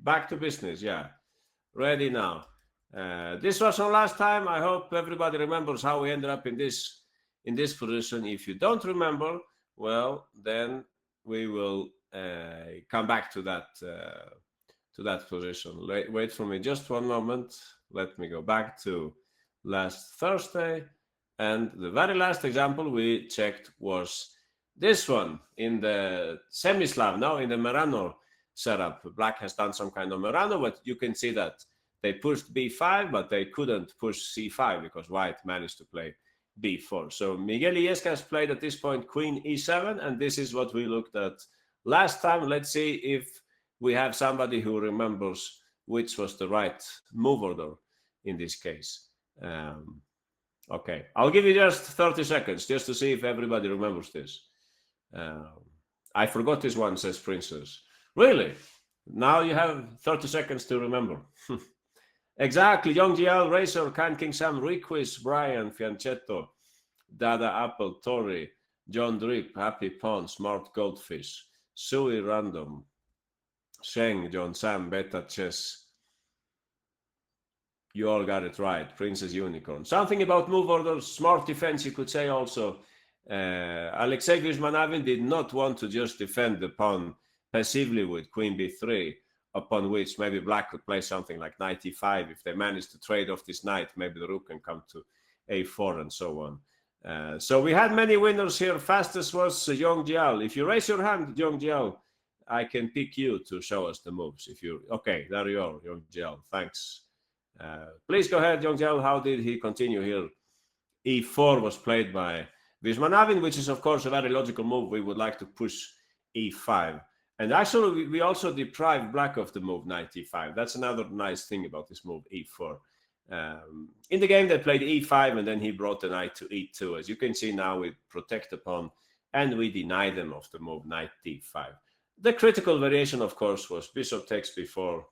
back to business. Yeah, ready now. This was from last time. I hope everybody remembers how we ended up in this position. If you don't remember, well, then we will come back to that position. Wait for me just one moment. Let me go back to last Thursday, and the very last example we checked was this one in the semi-Slav, now in the Merano setup. Black has done some kind of Merano, but you can see that they pushed b5, but they couldn't push c5 because white managed to play b4. So Miguel Illescas played at this point queen e7, and this is what we looked at last time. Let's see if we have somebody who remembers which was the right move order in this case. Okay, I'll give you just 30 seconds just to see if everybody remembers this. I forgot this one, says Princess. Really? Now you have 30 seconds to remember. Exactly. Young GL, Razor, Can King Sam, Requis, Brian, Fianchetto, Dada Apple, Tori, John Drip, Happy Pawn, Smart Goldfish, Sui Random, Sheng, John Sam, Beta Chess. You all got it right. Princess Unicorn. Something about move orders, smart defense, you could say also. Alexei Guzmanavin did not want to just defend the pawn passively with queen b3, upon which maybe black could play something like knight e5. If they manage to trade off this knight, maybe the rook can come to a4 and so on. So we had many winners here. Fastest was Young Jiao. If you raise your hand, Young Jiao, I can pick you to show us the moves. If you okay, there you are, Young Jiao. Thanks. Please go ahead, Young Jiao. How did he continue here? e4 was played by Vismanavin, which is of course a very logical move. We would like to push e5. And actually, we also deprived black of the move knight e5. That's another nice thing about this move, e4. In the game, they played e5, and then he brought the knight to e2. As you can see now, we protect the pawn, and we deny them of the move knight d5. The critical variation, of course, was bishop takes b4.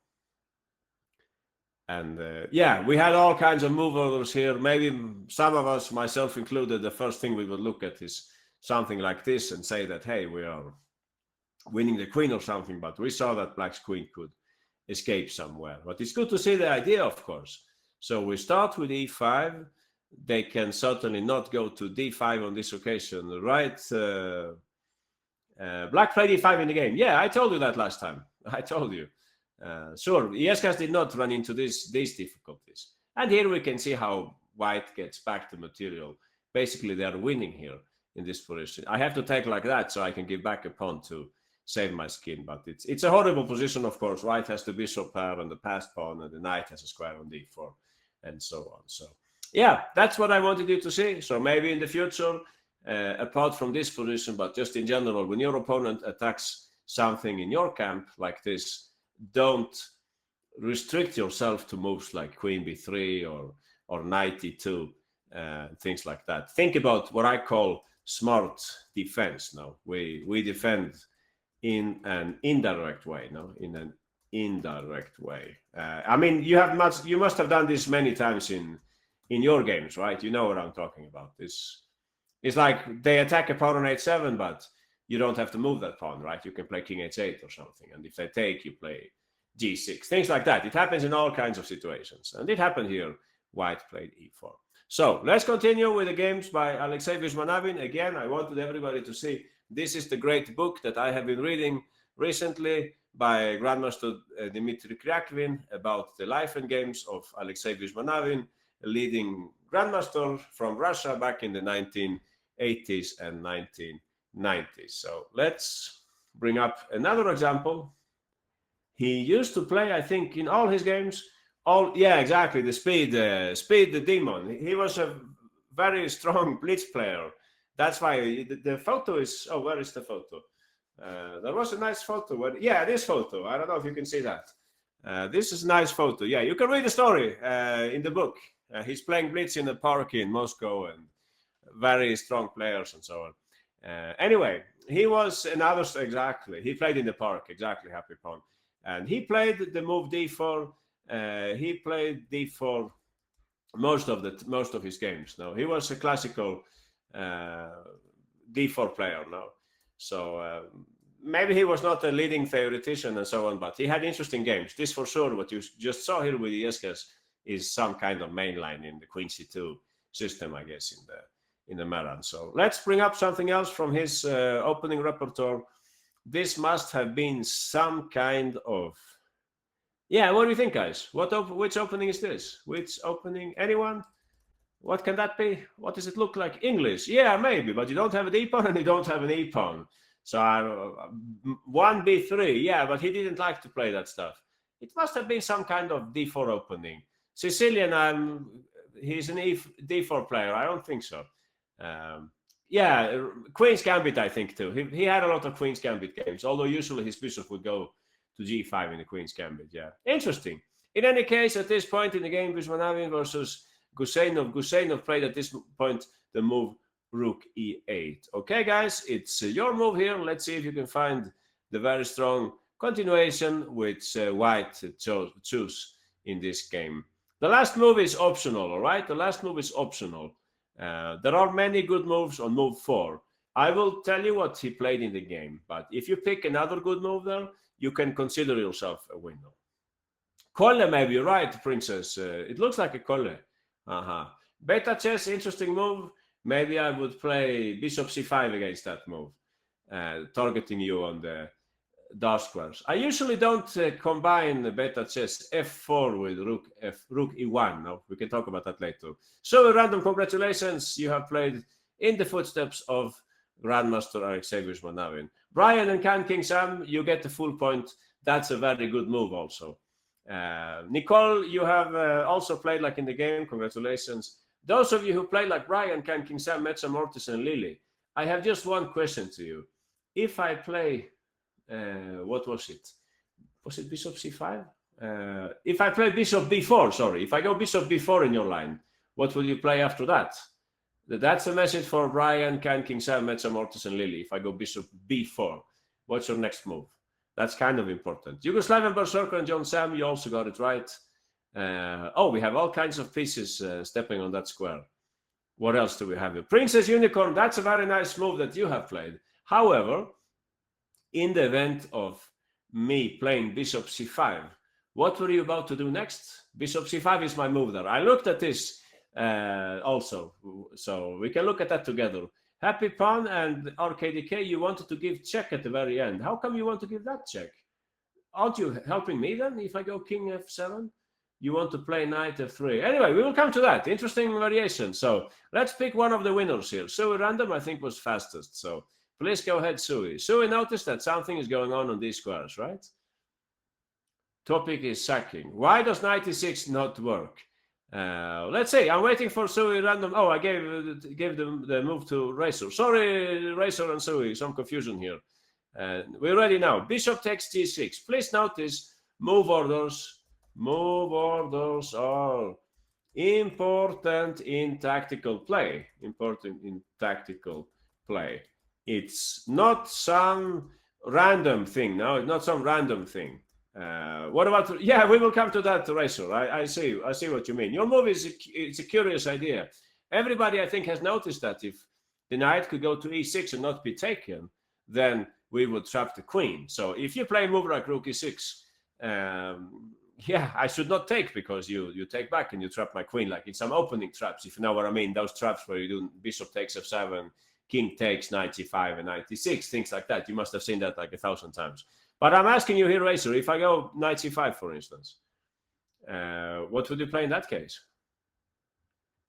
And yeah, we had all kinds of move orders here. Maybe some of us, myself included, the first thing we would look at is something like this and say that, hey, we are winning the queen or something, but we saw that black's queen could escape somewhere. But it's good to see the idea, of course. So we start with e5. They can certainly not go to d5 on this occasion, right? Black played e5 in the game. Yeah, I told you that last time. I told you. Sure, Illescas did not run into these difficulties. And here we can see how white gets back the material. Basically, they are winning here in this position. I have to take like that so I can give back a pawn to save my skin, but it's a horrible position, of course. White has the bishop pair and the passed pawn, and the knight has a square on d4, and so on. So yeah, that's what I wanted you to see. So maybe in the future, apart from this position, but just in general, when your opponent attacks something in your camp like this, don't restrict yourself to moves like queen b3 or knight e2, things like that. Think about what I call smart defense. Now we defend in an indirect way. In an indirect way. I mean, you must have done this many times in your games, right? You know what I'm talking about. This it's like they attack a pawn on h7, but you don't have to move that pawn, right? You can play king h8 or something, and if they take, you play g6, things like that. It happens in all kinds of situations, and it happened here. White played e4. So let's continue with the games by Alexei Vismanavin. Again, I wanted everybody to see this is the great book that I have been reading recently by Grandmaster Dmitry Kryakvin about the life and games of Alexei Vismanavin, a leading grandmaster from Russia back in the 1980s and 1990s. So let's bring up another example. He used to play, I think, in all his games. Yeah, exactly. The Speed the Demon. He was a very strong blitz player. That's why the photo is. Oh, where is the photo? There was a nice photo. Yeah, this photo. I don't know if you can see that. This is a nice photo. Yeah, you can read the story in the book. He's playing blitz in a park in Moscow, and very strong players and so on. Anyway, he was another exactly. He played in the park exactly. Happy pawn, and he played the move d4. He played d4 most of his games. Now he was a classical d4 player. Now, so maybe he was not a leading theoretician and so on, but he had interesting games. This for sure, what you just saw here with Ieskas is some kind of mainline in the Queen C2 system, I guess, in the Maran. So let's bring up something else from his opening repertoire. This must have been some kind of... Yeah, what do you think, guys? Which opening is this? Which opening? Anyone? What can that be? What does it look like? English? Yeah, maybe, but you don't have an E-pawn and you don't have an E-pawn. So 1B3, yeah, but he didn't like to play that stuff. It must have been some kind of D4 opening. Sicilian, he's an D4 player. I don't think so. Yeah, Queen's Gambit, I think, too. He had a lot of Queen's Gambit games, although usually his bishop would go to G5 in the Queen's Gambit, yeah. Interesting. In any case, at this point in the game, Viswanavin versus Guseynov played at this point the move Rook E8. Okay, guys, it's your move here. Let's see if you can find the very strong continuation which White choose in this game. The last move is optional, all right? The last move is optional. There are many good moves on move 4. I will tell you what he played in the game, but if you pick another good move there, you can consider yourself a winner. Colle, maybe, right, Princess? It looks like a Colle. Beta chess, interesting move. Maybe I would play bishop c5 against that move, targeting you on the dark squares. I usually don't combine beta chess f4 with rook e1. No, we can talk about that later. So random, congratulations. You have played in the footsteps of Grandmaster Alexei Viswanavin. Brian and Can King Sam, you get the full point. That's a very good move also. Nicole, you have also played like in the game. Congratulations. Those of you who play like Brian, Can King Sam, Metza Mortis, and Lily, I have just one question to you. If I play, what was it? Was it bishop c5? If I play bishop b4, sorry, if I go bishop b4 in your line, what will you play after that? That's a message for Brian, Can King Sam, Metza Mortis, and Lily. If I go bishop b4, what's your next move? That's kind of important. Yugoslavian Berserker and John Sam, you also got it right. Oh, we have all kinds of pieces stepping on that square. What else do we have here? Princess Unicorn, that's a very nice move that you have played. However, in the event of me playing bishop c5, what were you about to do next? Bishop c5 is my move there. I looked at this also, so we can look at that together. Happy Pawn and RKDK, you wanted to give check at the very end. How come you want to give that check? Aren't you helping me then if I go king f7? You want to play knight f3. Anyway, we will come to that. Interesting variation. So let's pick one of the winners here. Sui Random, I think, was fastest. So please go ahead, Sui. Sui noticed that something is going on these squares, right? Topic is sacking. Why does knight e6 not work? Let's see. I'm waiting for Sui Random. Oh, I gave the move to Razor. Sorry, Razor and Sui. Some confusion here. We're ready now. Bishop takes g6. Please notice move orders. Move orders are important in tactical play. Important in tactical play. It's not some random thing. No, it's not some random thing. What about? Yeah, we will come to that, Razor. I see what you mean. Your move it's a curious idea. Everybody, I think, has noticed that if the knight could go to e6 and not be taken, then we would trap the queen. So if you play a move like rook e6, yeah, I should not take because you take back and you trap my queen like in some opening traps, if you know what I mean. Those traps where you do bishop takes f7, king takes knight c5 and knight e6, things like that. You must have seen that like 1,000 times. But I'm asking you here, Razor, if I go knight c5, for instance, what would you play in that case?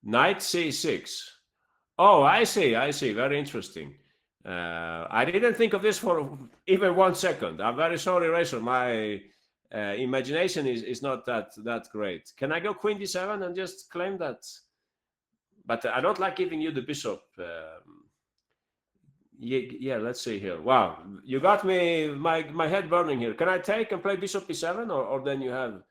Knight c6. Oh, I see. Very interesting. I didn't think of this for even 1 second. I'm very sorry, Razor. My imagination is not that great. Can I go queen d7 and just claim that? But I don't like giving you the bishop. Yeah, let's see here. Wow, you got me my head burning here. Can I take and play bishop e7 or then you have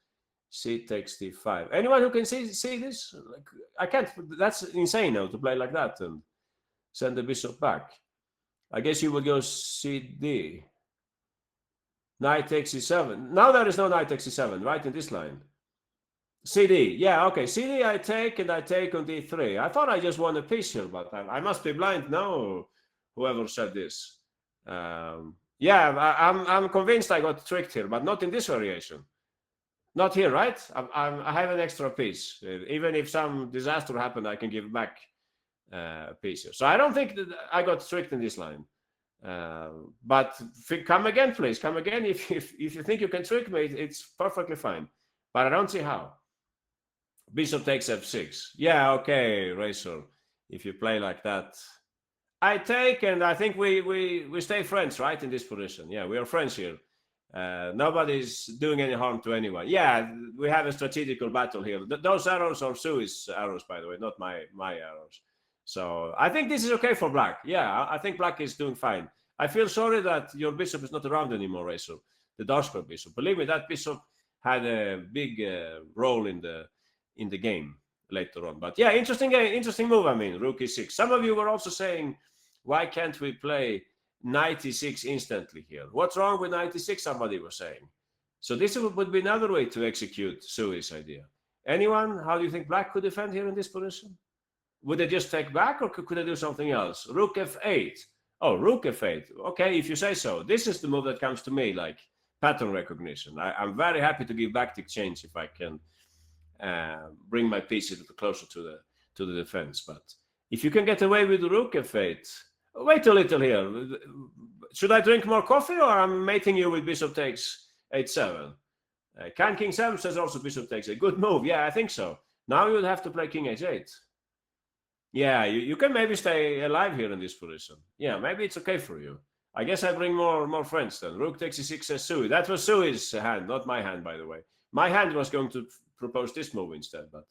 c takes d5? Anyone who can see this? Like, I can't. That's insane now to play like that and send the bishop back. I guess you would go cd. Knight takes e7. Now there is no knight takes e7, right, in this line. CD, yeah, okay. CD I take and I take on d3. I thought I just won a piece here, but I must be blind now. Whoever said this. Yeah, Yeah, I'm convinced I got tricked here, but not in this variation. Not here, right? I have an extra piece. Even if some disaster happened, I can give back a piece here. So I don't think that I got tricked in this line. But come again, please. Come again. If you think you can trick me, it's perfectly fine. But I don't see how. Bishop takes f6. Yeah, okay, Razor. If you play like that, I take, and I think we stay friends, right, in this position. Yeah, we are friends here. Nobody's doing any harm to anyone. Yeah, we have a strategical battle here. Those arrows are Sui's arrows, by the way, not my arrows. So I think this is okay for black. Yeah, I think black is doing fine. I feel sorry that your bishop is not around anymore, Razor. The dark square bishop. Believe me, that bishop had a big role in the game later on. But yeah, interesting move. I mean, rook e6. Some of you were also saying, why can't we play knight e6 instantly here? What's wrong with knight e6? Somebody was saying. So this would be another way to execute Sui's idea. Anyone? How do you think black could defend here in this position? Would they just take back, or could they do something else? Rook f8. Oh, rook f8. Okay, if you say so. This is the move that comes to me like pattern recognition. I'm very happy to give back the exchange if I can bring my pieces closer to the defense. But if you can get away with the rook f8, wait a little here. Should I drink more coffee, or I'm mating you with bishop takes h7? Can king 7 says also bishop takes a good move. Yeah, I think so. Now you would have to play king h8. Yeah, you can maybe stay alive here in this position. Yeah, maybe it's okay for you. I guess I bring more friends then. Rook takes e6 says Sui. That was Sui's hand, not my hand, by the way. My hand was going to propose this move instead, but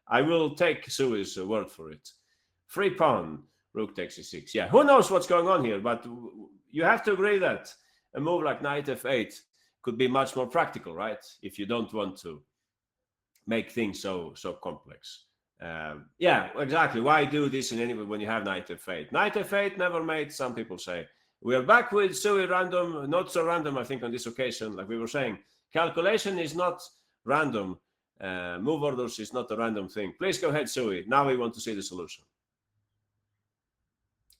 I will take Sui's word for it. Free pawn, rook takes e6. Yeah, who knows what's going on here, but you have to agree that a move like knight f8 could be much more practical, right? If you don't want to make things so complex. Yeah, exactly. Why do this in any way when you have knight f8? Knight f8 never made, some people say. We are back with Sui random, not so random, I think, on this occasion. Like we were saying, calculation is not random. Move orders is not a random thing. Please go ahead, Sui. Now we want to see the solution.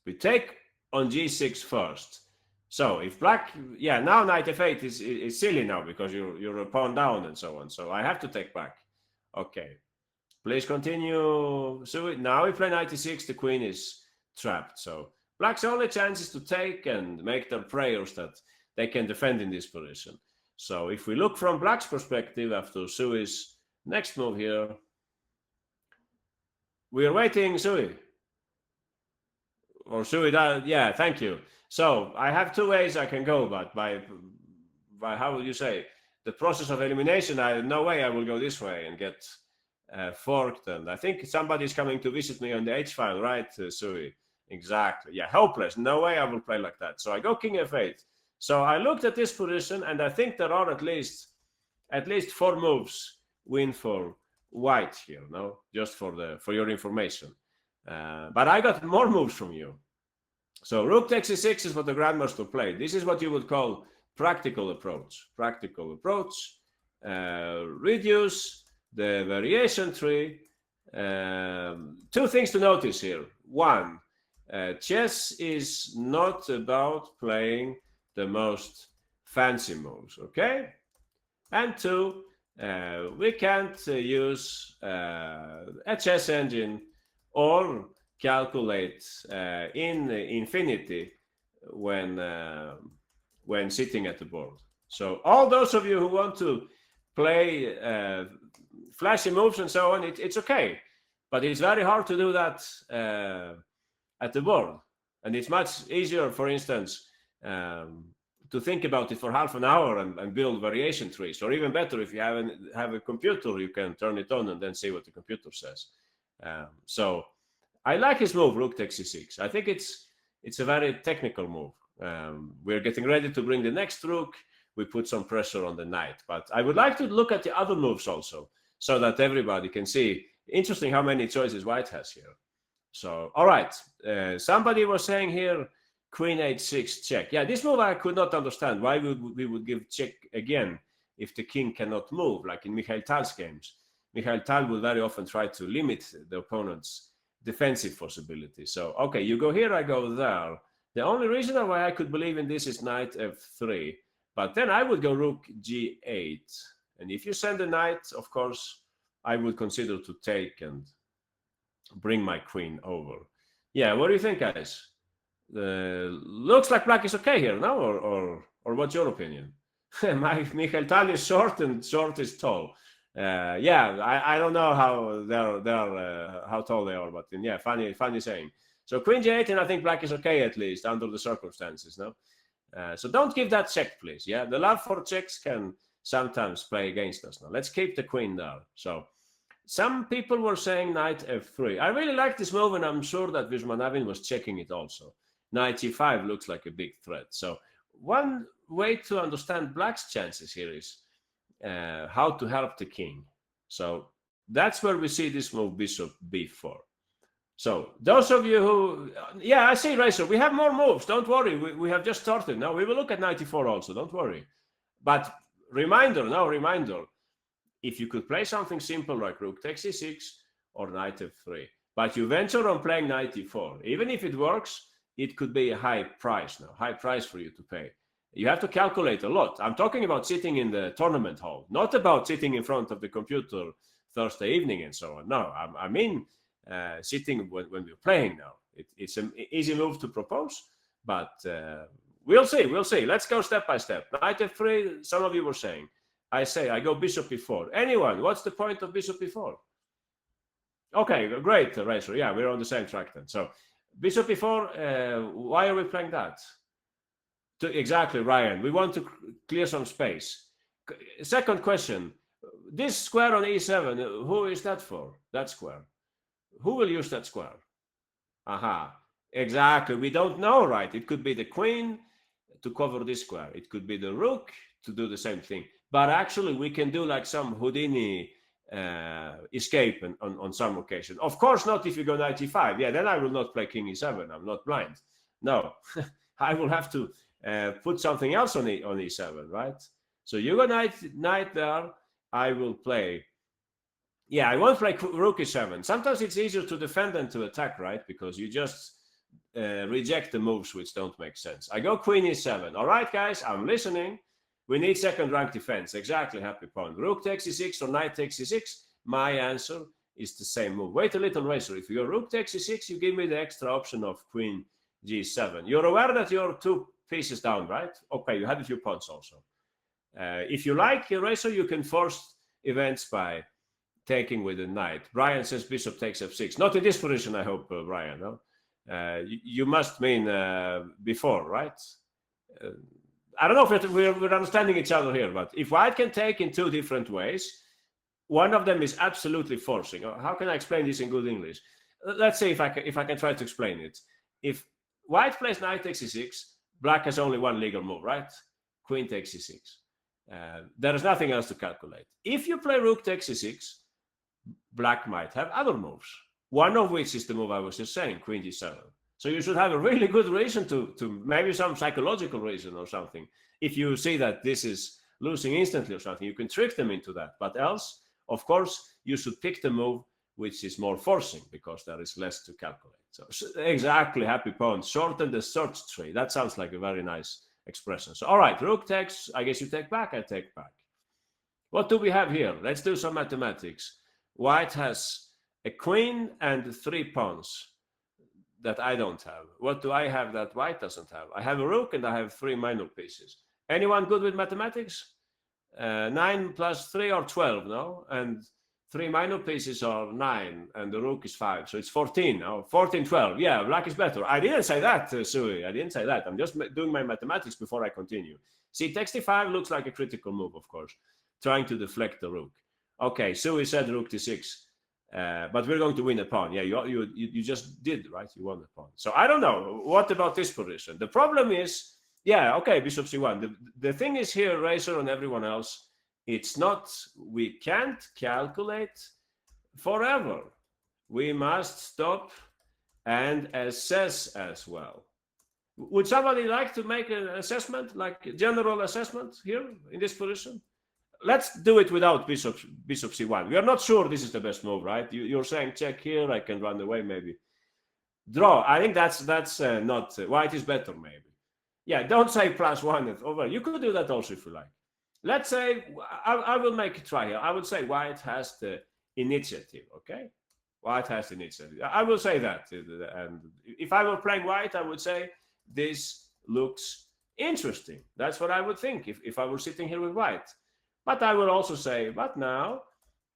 We take on g6 first. So if black, yeah, now knight f8 is silly now because you're a pawn down and so on. So I have to take back. Okay. Please continue. So now we play knight e6, the queen is trapped. So black's only chance is to take and make their prayers that they can defend in this position. So if we look from black's perspective after Sui's next move here, we are waiting, Sui. Or Sui, yeah, thank you. So I have two ways I can go, but by how would you say, the process of elimination, no way I will go this way and get forked. And I think somebody's coming to visit me on the H file, right, Sui? Exactly. Yeah, hopeless. No way I will play like that. So I go king f8. So I looked at this position, and I think there are at least 4 moves win for white here. No, just for your information. But I got more moves from you. So rook takes e6 is what the grandmaster played. This is what you would call practical approach. Practical approach. Reduce the variation tree. 2 things to notice here. 1, chess is not about playing the most fancy moves, okay? And 2, we can't use a chess engine or calculate in infinity when sitting at the board. So all those of you who want to play flashy moves and so on, it's okay. But it's very hard to do that at the board. And it's much easier, for instance, to think about it for half an hour and build variation trees. Or even better, if you have a computer, you can turn it on and then see what the computer says. So I like his move, rook takes e6. I think it's a very technical move. We're getting ready to bring the next rook. We put some pressure on the knight. But I would like to look at the other moves also, so that everybody can see. Interesting how many choices white has here. So, all right. Somebody was saying here, queen h6 check. Yeah, this move I could not understand. Why we would give check again if the king cannot move, like in Mikhail Tal's games. Mikhail Tal will very often try to limit the opponent's defensive possibility. So, okay, you go here, I go there. The only reason why I could believe in this is knight f3, but then I would go rook g8. And if you send a knight, of course, I would consider to take and bring my queen over. Yeah, what do you think, guys? Looks like black is okay here, no? Or what's your opinion? Michael Tal is short and short is tall. Yeah, I don't know how they're how tall they are, but yeah, funny saying. So queen g8, and I think black is okay at least under the circumstances, no? So don't give that check, please. Yeah, the love for checks can sometimes play against us. Now let's keep the queen there. So some people were saying knight f3. I really like this move, and I'm sure that Viswanathan was checking it also. Knight g5 looks like a big threat. So one way to understand black's chances here is how to help the king. So that's where we see this move, bishop b4. So those of you who, yeah, I see, Racer, we have more moves. Don't worry, we have just started. Now we will look at 94 also, don't worry. But reminder, if you could play something simple like rook takes e6 or knight f3, but you venture on playing knight e4, even if it works, it could be a high price for you to pay. You have to calculate a lot. I'm talking about sitting in the tournament hall, not about sitting in front of the computer Thursday evening and so on. No, I mean sitting when we're playing now. It's an easy move to propose, but we'll see. Let's go step by step. Knight f3, some of you were saying. I say I go bishop b4. Anyone, what's the point of bishop b4? Okay, great, Racer. Yeah, we're on the same track then. So bishop b4, why are we playing that? Exactly, Ryan. We want to clear some space. Second question. This square on e7, who is that for? That square. Who will use that square? Aha. Exactly. We don't know, right? It could be the queen to cover this square. It could be the rook to do the same thing. But actually, we can do like some Houdini escape on some occasion. Of course, not if you go knight e5. Yeah, then I will not play king e7. I'm not blind. No, I will have to put something else on e7, right? So you go knight there. I will play. Yeah, I won't play rook e7. Sometimes it's easier to defend than to attack, right? Because you just reject the moves which don't make sense. I go queen e7. All right, guys, I'm listening. We need second rank defense. Exactly, happy point. Rook takes e6 or knight takes e6. My answer is the same move. Wait a little, Racer. If you go rook takes e6, you give me the extra option of queen g7. You're aware that you're 2 pieces down, right? Okay, you had a few pawns also. If you like, Racer, you can force events by taking with the knight. Brian says bishop takes f6. Not in this position, I hope, Brian. No? You must mean before, right? I don't know if we're understanding each other here, but if white can take in 2 different ways, one of them is absolutely forcing. How can I explain this in good English? Let's see if I can try to explain it. If white plays knight takes e6, black has only one legal move, right? Queen takes e6. There is nothing else to calculate. If you play rook takes e6, black might have other moves, one of which is the move I was just saying, queen g7. So you should have a really good reason to maybe some psychological reason or something. If you see that this is losing instantly or something, you can trick them into that. But else, of course, you should pick the move which is more forcing because there is less to calculate. So exactly, happy pawn. Shorten the search tree. That sounds like a very nice expression. So all right, rook takes, I guess you take back, I take back. What do we have here? Let's do some mathematics. White has a queen and 3 pawns that I don't have. What do I have that white doesn't have? I have a rook and I have 3 minor pieces. Anyone good with mathematics? 9 plus 3 are 12, no? And 3 minor pieces are 9 and the rook is 5. So it's 14 now. 14, 12. Yeah, black is better. I didn't say that, Sui. I didn't say that. I'm just doing my mathematics before I continue. See, takes d5 looks like a critical move, of course. Trying to deflect the rook. Okay, Sui said rook d6. But we're going to win a pawn. Yeah, you just did, right? You won the pawn. So I don't know. What about this position? The problem is, yeah, okay, bishop c1. The thing is here, Racer and everyone else, it's not, we can't calculate forever. We must stop and assess as well. Would somebody like to make an assessment, like a general assessment here in this position? Let's do it without bishop c1. We are not sure this is the best move, right? You're saying check here, I can run away maybe. Draw. I think that's not white is better maybe. Yeah, don't say +1 over. You could do that also if you like. Let's say I will make a try here. I would say white has the initiative. Okay, white has the initiative. I will say that. And if I were playing white, I would say this looks interesting. That's what I would think if I were sitting here with white. But I will also say, but now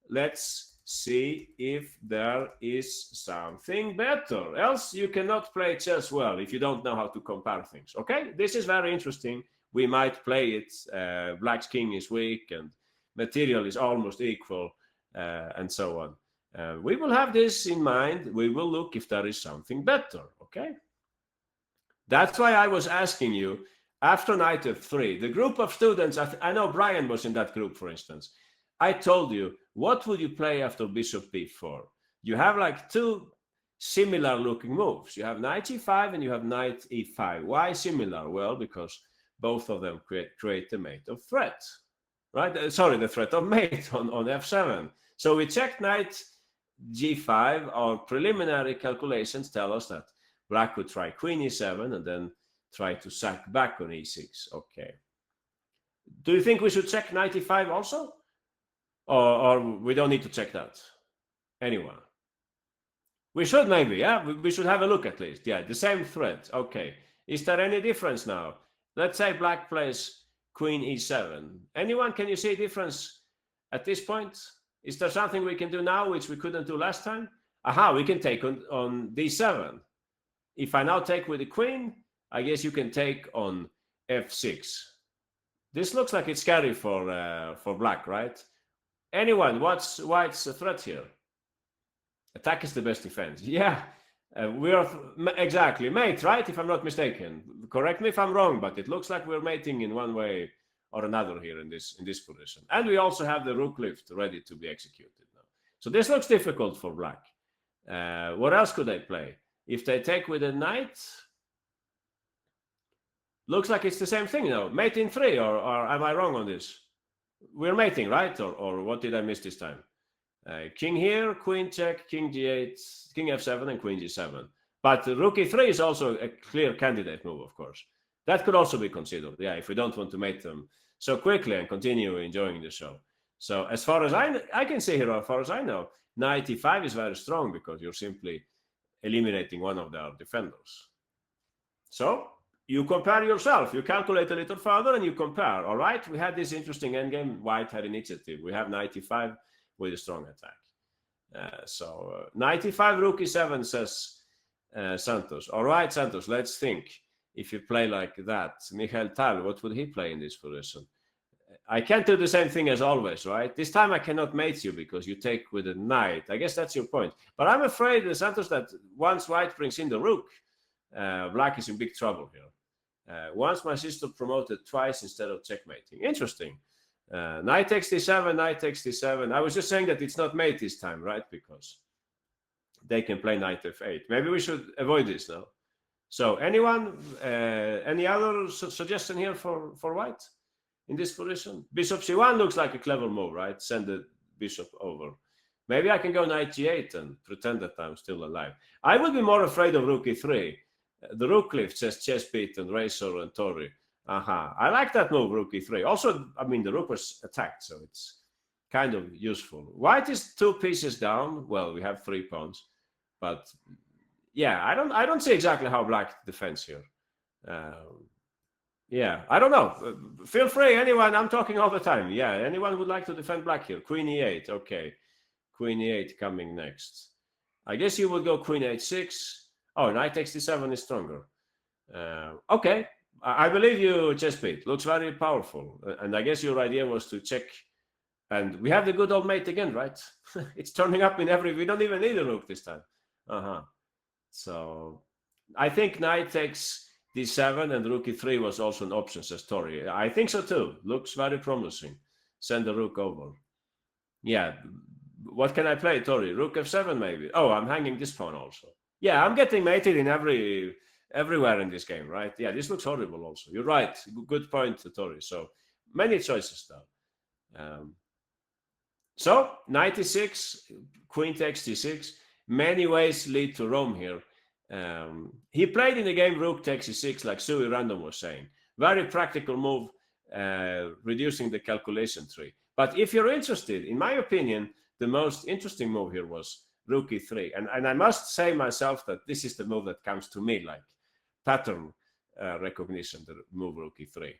let's see if there is something better. Else you cannot play chess well if you don't know how to compare things. Okay, this is very interesting. We might play it. Black's king is weak and material is almost equal, and so on. We will have this in mind. We will look if there is something better. Okay, that's why I was asking you after knight f3. The group of students, I know Brian was in that group, for instance. I told you, what would you play after bishop b4? You have like two similar looking moves. You have knight e5 and you have knight e5. Why similar? Well, because both of them create the mate of threat, right? Sorry, the threat of mate on f7. So we checked knight g5. Our preliminary calculations tell us that black would try queen e7 and then try to sack back on e6. Okay. Do you think we should check knight e5 also? Or we don't need to check that? Anyone? We should maybe, yeah? We should have a look at least. Yeah, the same threat. Okay. Is there any difference now? Let's say black plays queen e7. Anyone, can you see a difference at this point? Is there something we can do now which we couldn't do last time? Aha, we can take on d7. If I now take with the queen, I guess you can take on f6. This looks like it's scary for black, right? Anyone, what's white's threat here? Attack is the best defense. Yeah, we are exactly mate, right? If I'm not mistaken. Correct me if I'm wrong, but it looks like we're mating in one way or another here in this position. And we also have the rook lift ready to be executed now. So this looks difficult for black. What else could they play? If they take with a knight, looks like it's the same thing now. Mate in 3, or am I wrong on this? We're mating, right? Or what did I miss this time? King here, queen check, king g8, king f7, and queen g7. But rook e3 is also a clear candidate move, of course. That could also be considered, yeah, if we don't want to mate them so quickly and continue enjoying the show. So as far as I can see here, as far as I know, knight e5 is very strong because you're simply eliminating one of their defenders. So you compare yourself, you calculate a little further and you compare. All right, we had this interesting endgame. White had initiative. We have knight e5 with a strong attack. Knight e5, rook e7, says Santos. All right, Santos, let's think. If you play like that, Michael Tal, what would he play in this position? I can't do the same thing as always, right? This time I cannot mate you because you take with a knight. I guess that's your point. But I'm afraid, Santos, that once white brings in the rook, black is in big trouble here. Once my sister promoted twice instead of checkmating. Interesting. Knight takes d7, knight takes d7. I was just saying that it's not mate this time, right? Because they can play knight f8. Maybe we should avoid this now. So anyone, any other suggestion here for white in this position? Bishop c1 looks like a clever move, right? Send the bishop over. Maybe I can go knight g8 and pretend that I'm still alive. I would be more afraid of rook e3. The rook lift says chess beat and Razor and Tori. I like that move, rook e3. Also, I mean, the rook was attacked, so it's kind of useful. White is 2 pieces down. Well, we have 3 pawns, but yeah, I don't see exactly how black defends here. Yeah, I don't know. Feel free, anyone. I'm talking all the time. Yeah, anyone would like to defend black here? Queen e8. Okay, queen e8 coming next. I guess you would go queen h6. Oh, knight takes d7 is stronger. Okay, I believe you, Chessbeat. Looks very powerful. And I guess your idea was to check. And we have the good old mate again, right? It's turning up in every... We don't even need a rook this time. So I think knight takes d7 and rook e3 was also an option, says Tori. I think so too. Looks very promising. Send the rook over. Yeah. What can I play, Tori? Rook f7 maybe. Oh, I'm hanging this pawn also. Yeah, I'm getting mated in everywhere in this game, right? Yeah, this looks horrible also. You're right. Good point, Tori. So many choices now. So knight e6, queen takes d6. Many ways lead to Rome here. He played in the game rook takes e6, like Sui Random was saying. Very practical move, reducing the calculation tree. But if you're interested, in my opinion, the most interesting move here was rook e3. And I must say myself that this is the move that comes to me like pattern recognition, the move rook e3.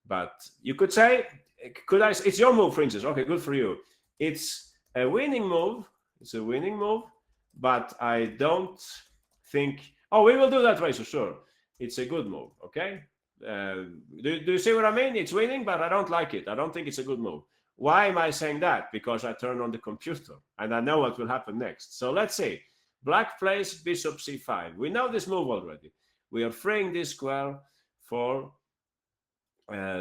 But you could say, it's your move, for instance. Okay, good for you. It's a winning move. It's a winning move, but I don't think, we will do that, Razor, sure. It's a good move, okay? Do you see what I mean? It's winning, but I don't like it. I don't think it's a good move. Why am I saying that? Because I turn on the computer and I know what will happen next. So let's see. Black plays bishop c5. We know this move already. We are freeing this square for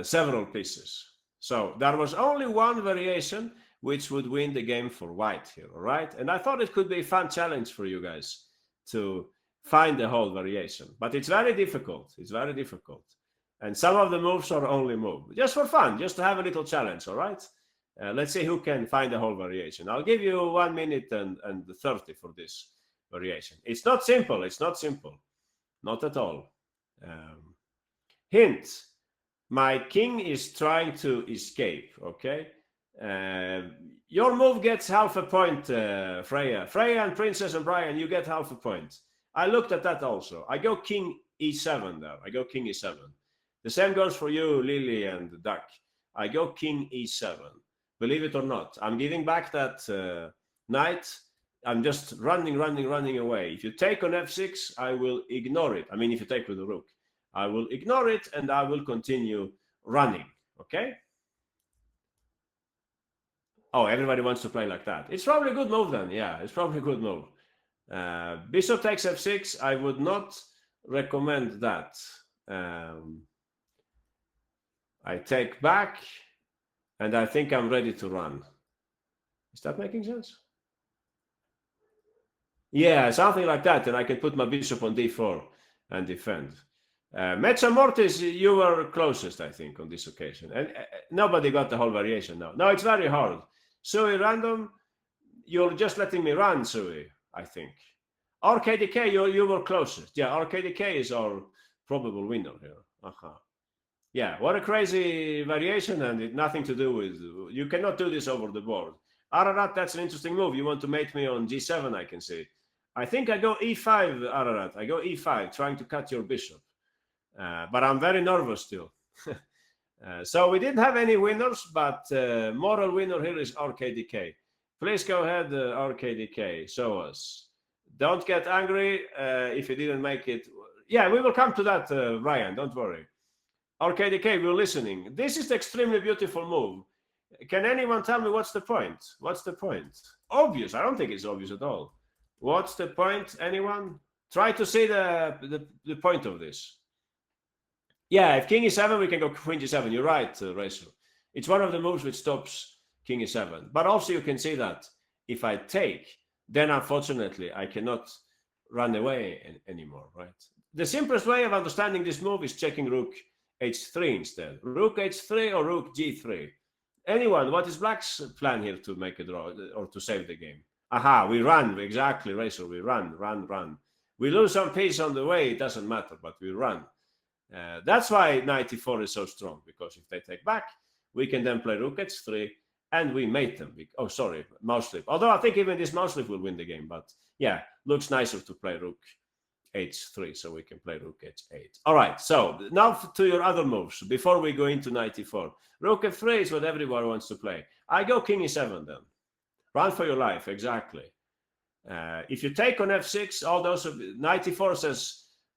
several pieces. So there was only one variation which would win the game for white here, all right? And I thought it could be a fun challenge for you guys to find the whole variation. But it's very difficult. It's very difficult. And some of the moves are only move. Just for fun, just to have a little challenge, all right? Let's see who can find the whole variation. I'll give you 1 minute and 30 for this variation. It's not simple. It's not simple. Not at all. Hint. My king is trying to escape, okay? Your move gets half a point, Freya. Freya and Princess and Brian, you get half a point. I looked at that also. I go king e7 there. I go king e7. The same goes for you, Lily and Duck. I go king e7. Believe it or not, I'm giving back that knight. I'm just running away. If you take on f6, I will ignore it. I mean, if you take with the rook, I will ignore it and I will continue running, okay? Oh, everybody wants to play like that. It's probably a good move then. Yeah, it's probably a good move. Bishop takes f6. I would not recommend that. I take back, and I think I'm ready to run. Is that making sense? Yeah, something like that. And I can put my bishop on d4 and defend. Mezza Mortis, you were closest, I think, on this occasion. And nobody got the whole variation now. No, it's very hard. Sui Random, you're just letting me run, Sui, I think. RKDK, you were closest. Yeah, RKDK is our probable winner here. Yeah, what a crazy variation, and it nothing to do with, you cannot do this over the board. Ararat, that's an interesting move. You want to mate me on g7, I can see. I think I go e5, Ararat. I go e5, trying to cut your bishop. But I'm very nervous still. So we didn't have any winners, but moral winner here is RKDK. Please go ahead, RKDK, show us. Don't get angry if you didn't make it. Yeah, we will come to that, Ryan, don't worry. RKDK, we're listening. This is an extremely beautiful move. Can anyone tell me what's the point? What's the point? Obvious. I don't think it's obvious at all. What's the point? Anyone? Try to see the point of this. Yeah, if king e7, we can go queen g7. You're right, Racer. It's one of the moves which stops king e7. But also you can see that if I take, then unfortunately I cannot run away anymore, right? The simplest way of understanding this move is checking rook h3 instead. Rook h3 or rook g3. Anyone, what is black's plan here to make a draw or to save the game? Aha, we run, exactly, Racer, we run. We lose some piece on the way, it doesn't matter, but we run. That's why knight e4 is so strong, because if they take back, we can then play rook h3 and we mate them. Oh, sorry, mouse slip. Although I think even this mouse slip will win the game, but yeah, looks nicer to play rook h3, so we can play rook h8. All right, so now to your other moves before we go into knight e4. Rook f3 is what everyone wants to play. I go king e7 then. Run for your life, exactly. If you take on f6, all those knight e4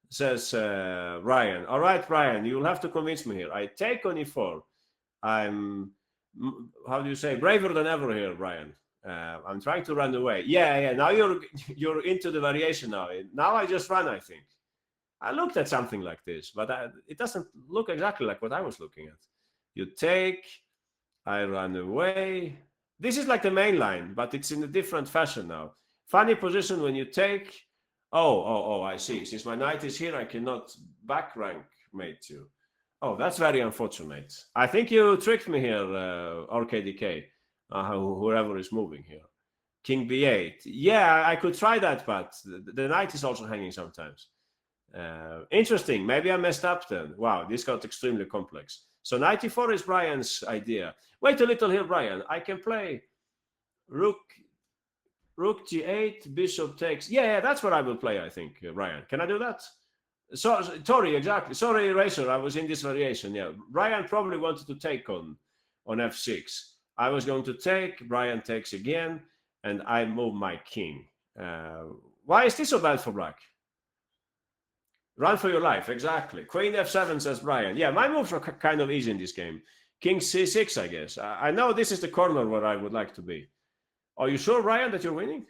says Ryan. All right, Ryan, you'll have to convince me here. I take on e4. I'm, how do you say, braver than ever here, Ryan. I'm trying to run away. Yeah. Now you're into the variation now. Now I just run, I think. I looked at something like this, but it doesn't look exactly like what I was looking at. You take, I run away. This is like the main line, but it's in a different fashion now. Funny position when you take. Oh, I see. Since my knight is here, I cannot back rank mate you. Oh, that's very unfortunate. I think you tricked me here, RKDK, whoever is moving here. King b8. Yeah, I could try that, but the knight is also hanging sometimes. Interesting. Maybe I messed up then. Wow, this got extremely complex. So knight e4 is Brian's idea. Wait a little here, Brian. I can play rook g8, bishop takes. Yeah, that's what I will play, I think, Brian. Can I do that? So, Tori, exactly. Sorry, Razor, I was in this variation. Yeah, Brian probably wanted to take on f6. I was going to take, Brian takes again, and I move my king. Why is this so bad for black? Run for your life, exactly. Queen f7, says Brian. Yeah, my moves are kind of easy in this game. King c6, I guess. I know this is the corner where I would like to be. Are you sure, Brian, that you're winning?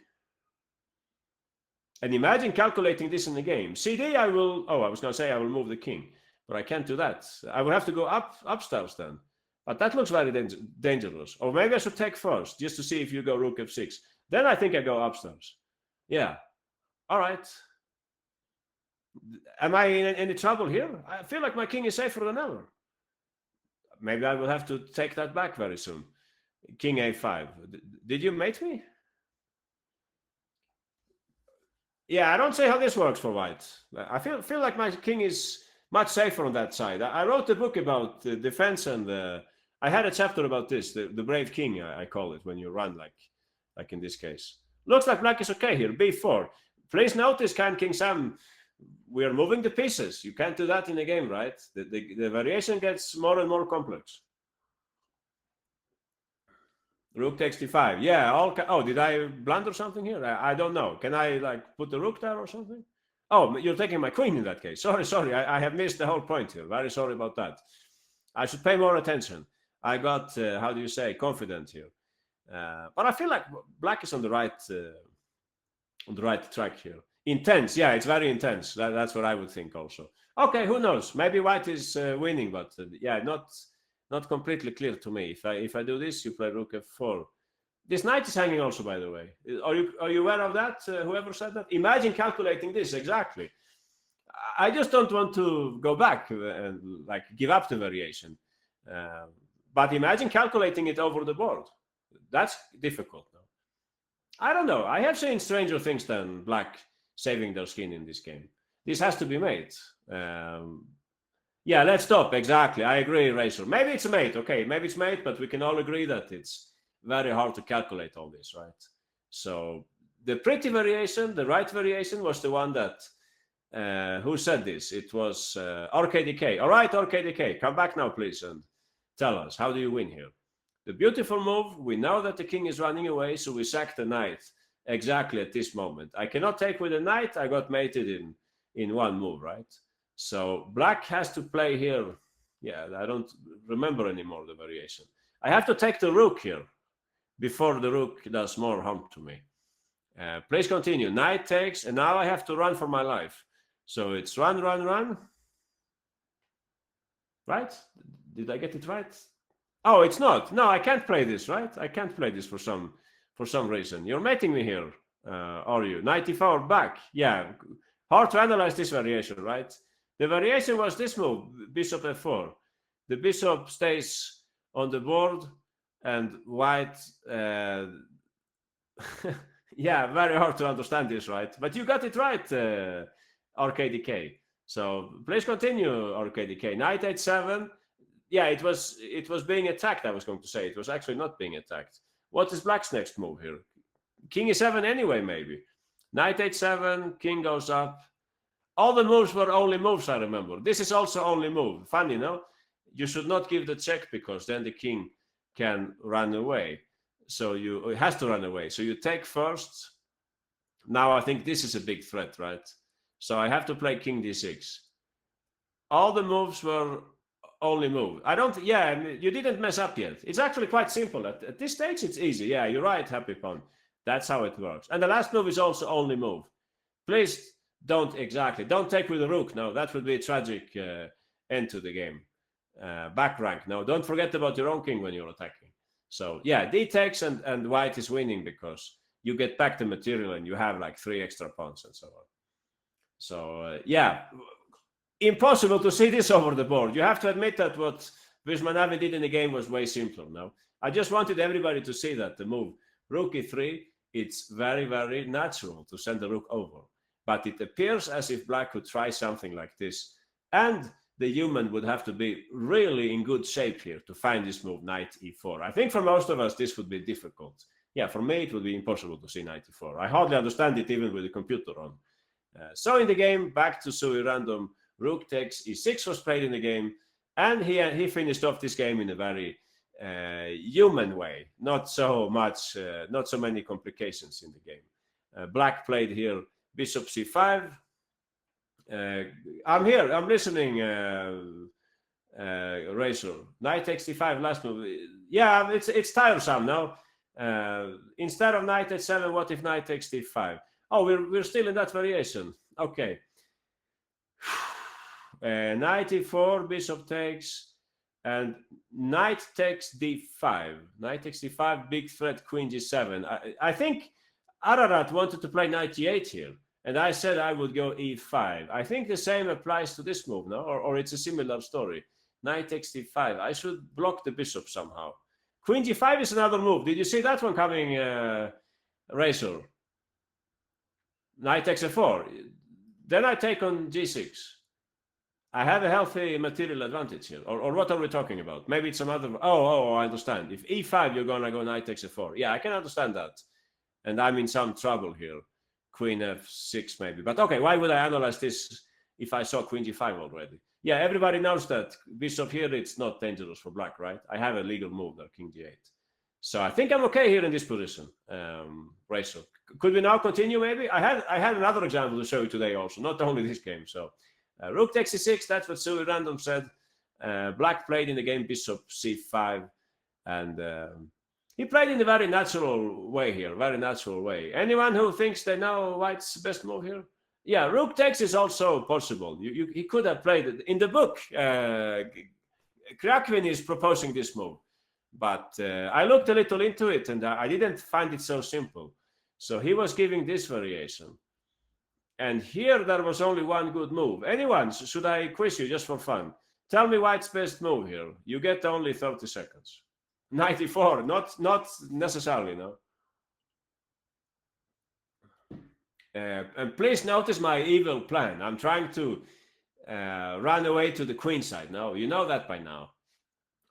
And imagine calculating this in the game. CD, I will... Oh, I was going to say I will move the king, but I can't do that. I will have to go upstairs then. But that looks very dangerous. Or maybe I should take first, just to see if you go rook f6. Then I think I go upstairs. Yeah. All right. Am I in any trouble here? I feel like my king is safer than ever. Maybe I will have to take that back very soon. King a5. Did you mate me? Yeah, I don't see how this works for white. I feel like my king is much safer on that side. I wrote a book about defense, and I had a chapter about this, the brave king, I call it, when you run like in this case. Looks like black is okay here, b4. Please notice, King Sam, we are moving the pieces. You can't do that in a game, right? The variation gets more and more complex. Rook takes d5. Yeah, oh, did I blunder something here? I don't know. Can I like put the rook there or something? Oh, you're taking my queen in that case. Sorry. I have missed the whole point here. Very sorry about that. I should pay more attention. I got, how do you say, confident here. But I feel like black is on the right track here. Intense, yeah, it's very intense. That's what I would think also. Okay, who knows? Maybe white is winning, but yeah, not completely clear to me. If I do this, you play rook f4. This knight is hanging also, by the way. Are you aware of that? Whoever said that? Imagine calculating this exactly. I just don't want to go back and like give up the variation. But imagine calculating it over the board. That's difficult. I don't know. I have seen stranger things than black saving their skin in this game. This has to be mate. Yeah, let's stop. Exactly. I agree, Razor. Maybe it's mate. Okay, maybe it's mate, but we can all agree that it's very hard to calculate all this, right? So the pretty variation, the right variation, was the one that who said this? It was RKDK. All right, RKDK, come back now, please, and tell us, how do you win here? The beautiful move, we know that the king is running away, so we sack the knight exactly at this moment. I cannot take with the knight. I got mated in one move, right? So black has to play here. Yeah, I don't remember anymore the variation. I have to take the rook here before the rook does more harm to me. Please continue. Knight takes, and now I have to run for my life. So it's run. Right? Did I get it right? Oh, it's not. No, I can't play this, right? I can't play this for some reason. You're mating me here, are you? 94 back. Yeah, hard to analyze this variation, right? The variation was this move, bishop f4. The bishop stays on the board, and white... yeah, very hard to understand this, right? But you got it right, RKDK. So please continue, RKDK. Knight h7. Yeah, it was being attacked, I was going to say. It was actually not being attacked. What is black's next move here? King e7 anyway, maybe. Knight h7, king goes up. All the moves were only moves, I remember. This is also only move. Funny, no? You should not give the check, because then the king can run away. So it has to run away. So you take first. Now I think this is a big threat, right? So I have to play king d6. All the moves were only move. You didn't mess up yet. It's actually quite simple. At this stage, it's easy. Yeah, you're right, Happy Pawn. That's how it works. And the last move is also only move. Please don't take with the rook. No, that would be a tragic end to the game. Back rank. No, don't forget about your own king when you're attacking. So yeah, d takes, and white is winning because you get back the material and you have like 3 extra pawns and so on. So yeah, impossible to see this over the board. You have to admit that what Vismanavi did in the game was way simpler. No, I just wanted everybody to see that the move rook e3 it's very, very natural to send the rook over. But it appears as if black could try something like this. And the human would have to be really in good shape here to find this move, knight e4. I think for most of us, this would be difficult. Yeah, for me, it would be impossible to see knight e4. I hardly understand it even with the computer on. So in the game, back to Sui random, rook takes e6 was played in the game. And he finished off this game in a very human way. Not so much, not so many complications in the game. Black played here bishop c5. I'm here. I'm listening. Razor. Knight takes d5 last move. Yeah, it's tiresome now. Instead of knight h7, what if knight takes d5? Oh, we're still in that variation. Okay. Knight e4, bishop takes, and knight takes d5. Knight takes d5, big threat, queen g7. I think Ararat wanted to play knight e8 here, and I said I would go e5. I think the same applies to this move, no? Or it's a similar story. Knight takes d5. I should block the bishop somehow. Queen g5 is another move. Did you see that one coming, Razor? Knight takes a4. Then I take on g6. I have a healthy material advantage here. Or what are we talking about? Maybe it's some other... Oh, I understand. If e5, you're going to go knight takes a4. Yeah, I can understand that. And I'm in some trouble here. Queen f6 maybe. But okay, why would I analyze this if I saw queen g5 already? Yeah, everybody knows that bishop here, it's not dangerous for black, right? I have a legal move there, king g8. So I think I'm okay here in this position, Razor. Could we now continue maybe? I had another example to show you today also, not only this game. So rook takes c6, that's what Sui Random said. Black played in the game bishop c5, and he played in a very natural way here, very natural way. Anyone who thinks they know white's best move here? Yeah, rook takes is also possible. He could have played it. In the book, Krakvin is proposing this move. But I looked a little into it, and I didn't find it so simple. So he was giving this variation. And here there was only one good move. Anyone, should I quiz you just for fun? Tell me white's best move here. You get only 30 seconds. 94, not necessarily, no. And please notice my evil plan. I'm trying to run away to the queen side. No, you know that by now.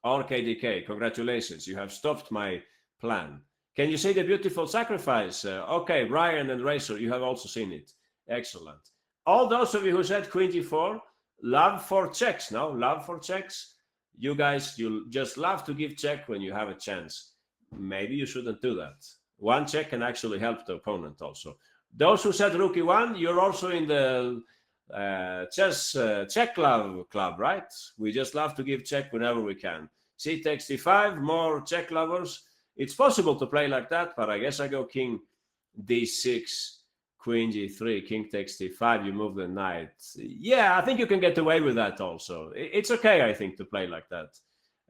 RKDK, congratulations. You have stopped my plan. Can you see the beautiful sacrifice? Okay, Brian and Razor, you have also seen it. Excellent. All those of you who said queen g4, love for checks, no? Love for checks. You guys, you just love to give check when you have a chance. Maybe you shouldn't do that. One check can actually help the opponent also. Those who said rook e1, you're also in the chess check club, right? We just love to give check whenever we can. C takes d5, more check lovers. It's possible to play like that, but I guess I go king d6, queen g3, king takes d5, you move the knight. Yeah, I think you can get away with that also. It's okay, I think, to play like that.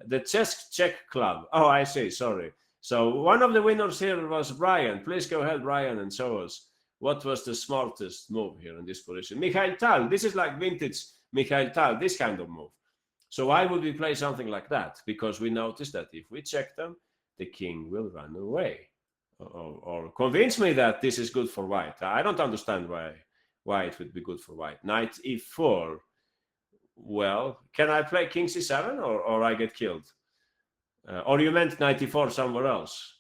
The chess check club. Oh, I see, sorry. So one of the winners here was Brian. Please go ahead, Brian, and show us what was the smartest move here in this position. Mikhail Tal, this is like vintage Mikhail Tal, this kind of move. So why would we play something like that? Because we noticed that if we check them, the king will run away. Or convince me that this is good for white. I don't understand why it would be good for white. Knight e4. Well, can I play king c7 or I get killed? Or you meant knight e4 somewhere else?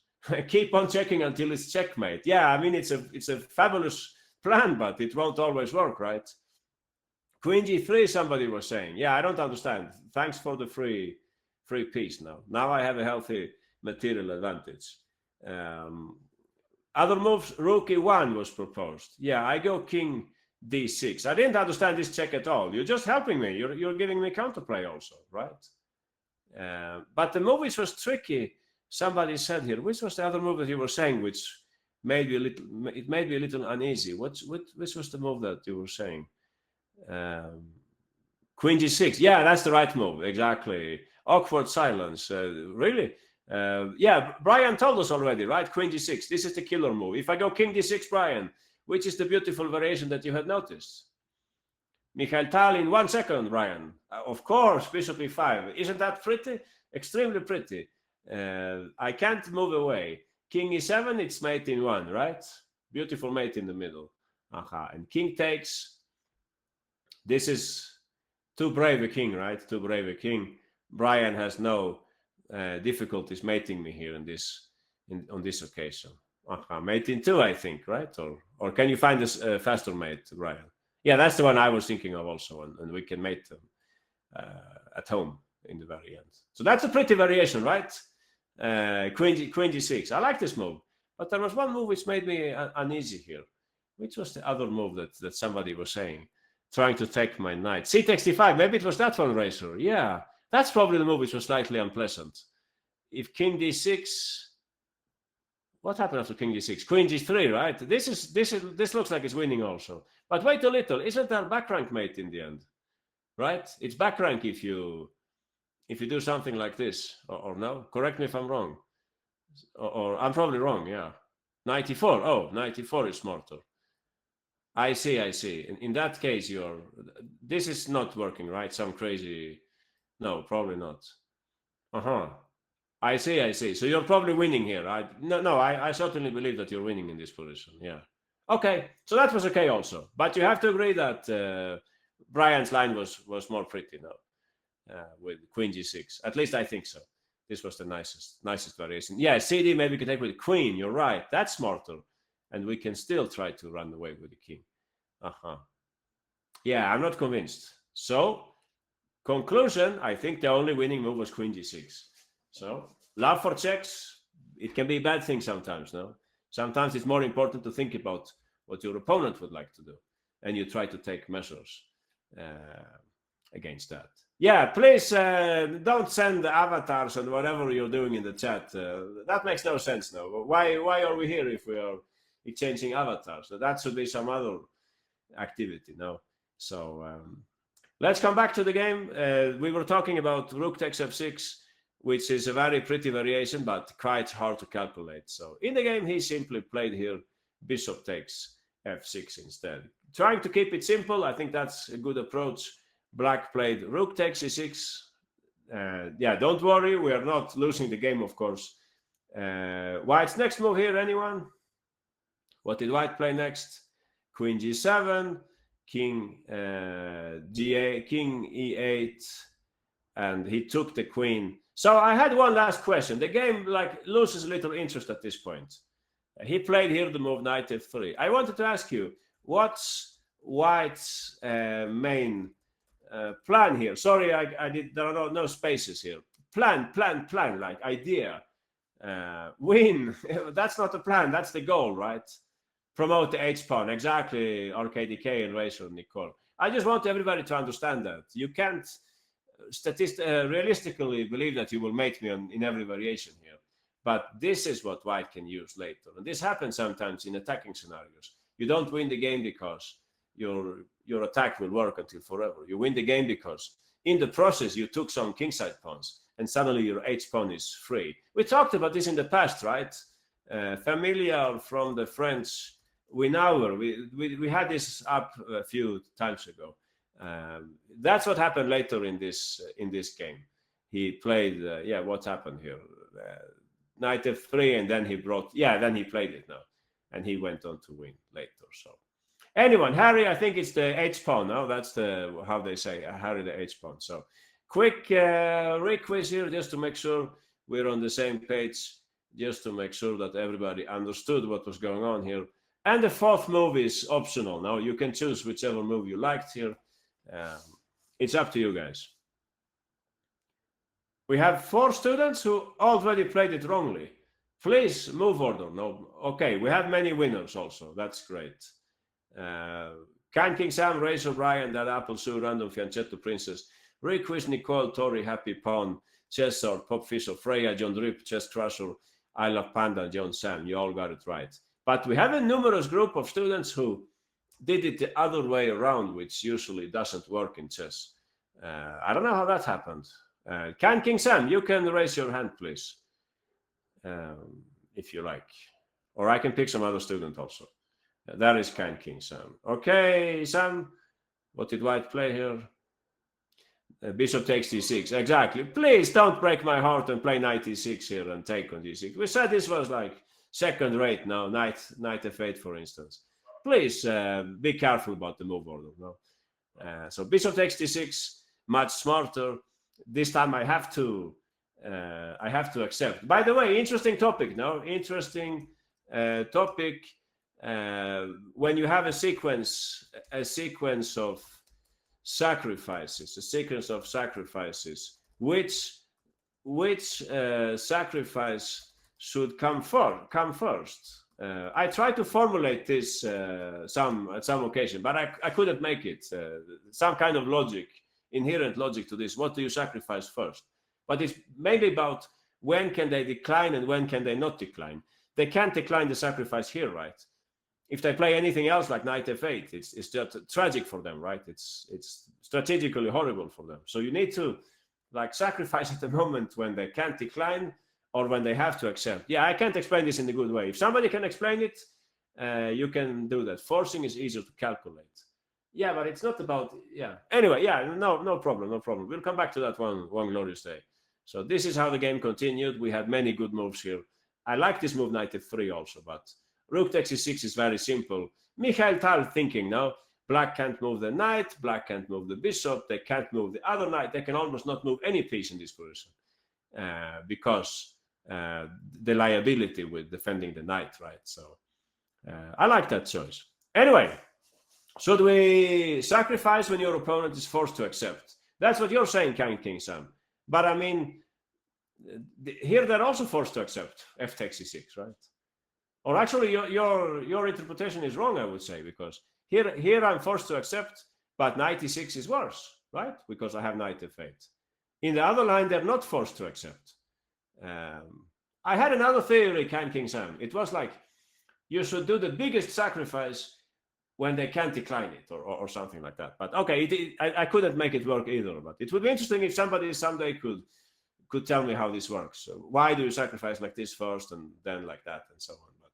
Keep on checking until it's checkmate. Yeah, I mean, it's a fabulous plan, but it won't always work, right? Queen g3, somebody was saying. Yeah, I don't understand. Thanks for the free piece now. Now I have a healthy material advantage. Other moves, rook e1 was proposed. Yeah, I go king d6. I didn't understand this check at all. You're just helping me. You're giving me counterplay also, right? But the move which was tricky, somebody said here, which was the other move that you were saying, which made me a little uneasy. Which was the move that you were saying? Queen g6. Yeah, that's the right move. Exactly. Awkward silence. Really? Yeah, Brian told us already, right? Queen g6. This is the killer move. If I go king d6, Brian, which is the beautiful variation that you had noticed? Mikhail Tal in 1 second, Brian. Of course, bishop e5. Isn't that pretty? Extremely pretty. I can't move away. king e7, it's mate in 1, right? Beautiful mate in the middle. And king takes. This is too brave a king, right? Too brave a king. Brian has no difficulties mating me here on this occasion. Mate in 2, I think, right? Or can you find this faster mate, Brian? Yeah, that's the one I was thinking of also, and we can mate them at home in the very end. So that's a pretty variation, right? Queen g6. I like this move, but there was one move which made me uneasy here. Which was the other move that somebody was saying? Trying to take my knight. C takes d5. Maybe it was that one, Razor. Yeah, that's probably the move which was slightly unpleasant. If king d6, what happened after king d6? Queen g3, right? This looks like it's winning also. But wait a little. Isn't there back rank mate in the end? Right? It's back rank if you do something like this, or no? Correct me if I'm wrong. Or I'm probably wrong. Yeah, 94. Oh, 94 is smarter. I see. In that case, this is not working, right? Some crazy. No, probably not. I see. So you're probably winning here. I certainly believe that you're winning in this position. Yeah. Okay. So that was okay also. But you have to agree that Brian's line was more pretty now with queen g6. At least I think so. This was the nicest variation. Yeah, CD maybe we could take with queen. You're right. That's smarter. And we can still try to run away with the king. Yeah, I'm not convinced. So, conclusion, I think the only winning move was queen g6. So, love for checks, it can be a bad thing sometimes, no? Sometimes it's more important to think about what your opponent would like to do. And you try to take measures against that. Yeah, please don't send avatars and whatever you're doing in the chat. That makes no sense now. Why are we here if we are exchanging avatars? So that should be some other activity, no? So let's come back to the game. We were talking about rook takes f6, which is a very pretty variation, but quite hard to calculate. So in the game, he simply played here bishop takes f6 instead. Trying to keep it simple, I think that's a good approach. Black played rook takes e6. Yeah, don't worry, we are not losing the game, of course. White's next move here, anyone? What did White play next? Queen g7, king g8, king e8, and he took the queen. So I had one last question. The game loses a little interest at this point. He played here the move knight f3. I wanted to ask you, what's White's main plan here? Sorry, there are no spaces here. Plan, like idea. Win. That's not the plan, that's the goal, right? Promote the h-pawn. Exactly, RKDK and Razor Nicole. I just want everybody to understand that. You can't realistically believe that you will mate me in every variation here. But this is what White can use later. And this happens sometimes in attacking scenarios. You don't win the game because your attack will work until forever. You win the game because in the process you took some kingside pawns and suddenly your h-pawn is free. We talked about this in the past, right? Familiar from the French Winauer. We had this up a few times ago. That's what happened later in this game. He played, what happened here? Knight f3, and then he played it now. And he went on to win later, so. Anyone, Harry, I think it's the h-pawn now. That's how they say, Harry the h-pawn. So quick re-quiz here just to make sure we're on the same page, just to make sure that everybody understood what was going on here. And the fourth move is optional. Now you can choose whichever move you liked here. It's up to you guys. We have 4 students who already played it wrongly. Please move order. No, okay, we have many winners also. That's great. Can King Sam, Razor, Brian, That Apple, Sue, Random, Fianchetto, Princess, Requiz, Nicole, Tori, Happy Pawn, Cesar, Pop Fisher, Freya, John Drip, Chess Crusher, I Love Panda, John Sam. You all got it right. But we have a numerous group of students who did it the other way around, which usually doesn't work in chess. I don't know how that happened. Can King Sam, you can raise your hand, please, if you like. Or I can pick some other student also. That is Can King Sam. Okay, Sam, what did White play here? Bishop takes d6. Exactly. Please don't break my heart and play knight e6 here and take on d6. We said this was like second rate now, knight f8, for instance. Please be careful about the move order. No? So bishop takes d6, much smarter. This time I have to accept. By the way, interesting topic. No, interesting topic. When you have a sequence of sacrifices, which sacrifice should come first? I tried to formulate this at some occasion, but I couldn't make it. Some kind of logic, inherent logic to this. What do you sacrifice first? But it's maybe about when can they decline and when can they not decline. They can't decline the sacrifice here, right? If they play anything else like knight f8, it's just tragic for them, right? It's strategically horrible for them. So you need to like sacrifice at the moment when they can't decline or when they have to accept. Yeah, I can't explain this in a good way. If somebody can explain it, you can do that. Forcing is easier to calculate. Yeah, but it's not about, yeah. Anyway, yeah, no problem. We'll come back to that one glorious day. So this is how the game continued. We had many good moves here. I like this move knight f3 also, but rook takes e6 is very simple. Mikhail Tal thinking now, black can't move the knight, black can't move the bishop, they can't move the other knight, they can almost not move any piece in this position because the liability with defending the knight, right? So I like that choice. Anyway, should we sacrifice when your opponent is forced to accept? That's what you're saying, King Sam. But I mean, here they're also forced to accept f takes e6, right? Or actually, your interpretation is wrong, I would say, because here I'm forced to accept, but knight e6 is worse, right? Because I have knight f8. In the other line, they're not forced to accept. I had another theory, King Sam. It was like you should do the biggest sacrifice when they can't decline it, or something like that. But okay, I couldn't make it work either. But it would be interesting if somebody someday could tell me how this works. So why do you sacrifice like this first and then like that and so on? But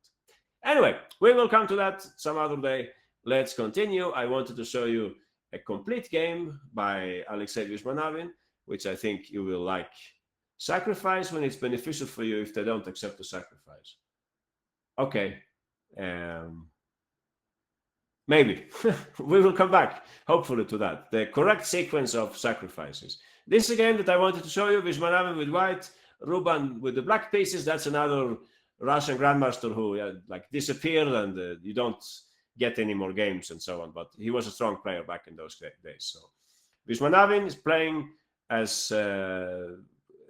anyway, we will come to that some other day. Let's continue. I wanted to show you a complete game by Alexei Vishmanavin, which I think you will like. Sacrifice when it's beneficial for you if they don't accept the sacrifice. Okay. Maybe. We will come back, hopefully, to that. The correct sequence of sacrifices. This is a game that I wanted to show you. Vishmanavin with white, Ruban with the black pieces. That's another Russian grandmaster who like disappeared and you don't get any more games and so on. But he was a strong player back in those days. So Vishmanavin is playing as